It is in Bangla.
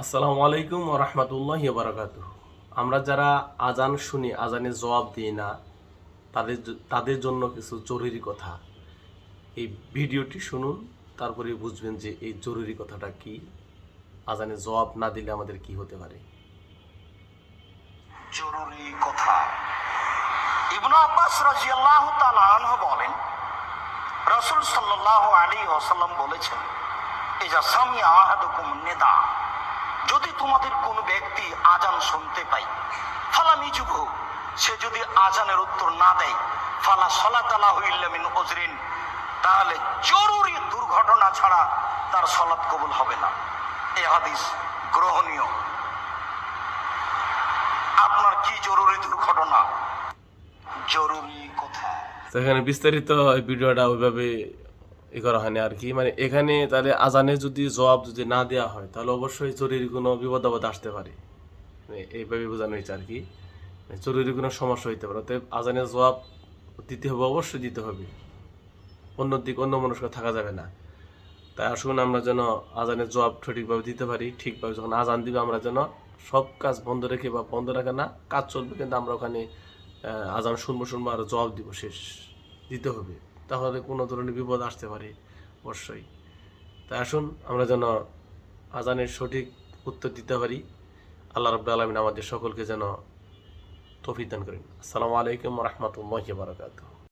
আসসালামু আলাইকুম ওয়া রাহমাতুল্লাহি ওয়া বারাকাতুহু। আমরা যারা আজান শুনি, আজানের জবাব দিই না, তাদের জন্য কিছু জরুরি কথা। এই ভিডিওটি শুনুন, তারপরে বুঝবেন যে এই জরুরি কথাটা কি। আজানের জবাব না দিলে আমাদের কি হতে পারে। জরুরি কথা। ইবনে আব্বাস রাদিয়াল্লাহু তাআলা আনহু বলেন, রাসূল সাল্লাল্লাহু আলাইহি ওয়াসাল্লাম বলেছেন, ইজা সামিআ আহাদুকুম নিদা, যদি তোমাদের কোন ব্যক্তি আজান শুনতে পায়, ফালাম ইজুবহু, সে যদি আজানের উত্তর না দেয়, ফালা সালাতা লাহু ইল্লা মিন উযরিন, তাহলে জরুরি দুর্ঘটনা ছাড়া তার সালাত কবুল হবে না। এই হাদিস গ্রহণীয়। আপনার কি জরুরি দুর্ঘটনা? জরুরি কথা। সেখানে বিস্তারিত এই ভিডিওটা ওইভাবে করা হয়নি আর কি। মানে এখানে তাহলে আজানে যদি জবাব যদি না দেওয়া হয়, তাহলে অবশ্যই জরুরি কোনো বিপদ আপদ আসতে পারে। এইভাবে বোঝানো হয়েছে আর কি। জরুরি কোনো সমস্যা হইতে পারে, অতএব আজানের জবাব দিতে হবে, অবশ্যই দিতে হবে। অন্য মনস্ক থাকা যাবে না। তাই আসুন আমরা যেন আজানের জবাব সঠিকভাবে দিতে পারি। ঠিকভাবে যখন আজান দিবে আমরা যেন সব কাজ বন্ধ রেখে, বা বন্ধ রাখা না, কাজ চলবে কিন্তু আমরা ওখানে আজান শুনবো আর জবাব দিব, শেষ দিতে হবে। তাহলে কোনো ধরনের বিপদ আসতে পারে অবশ্যই। তাই আসুন আমরা যেন আজানের সঠিক উত্তর দিতে পারি। আল্লাহ রাব্বুল আলামিন আমাদের সকলকে যেন তৌফিক দান করেন। আসসালামু আলাইকুম ওয়া রাহমাতুল্লাহি ওয়া বারাকাতুহু।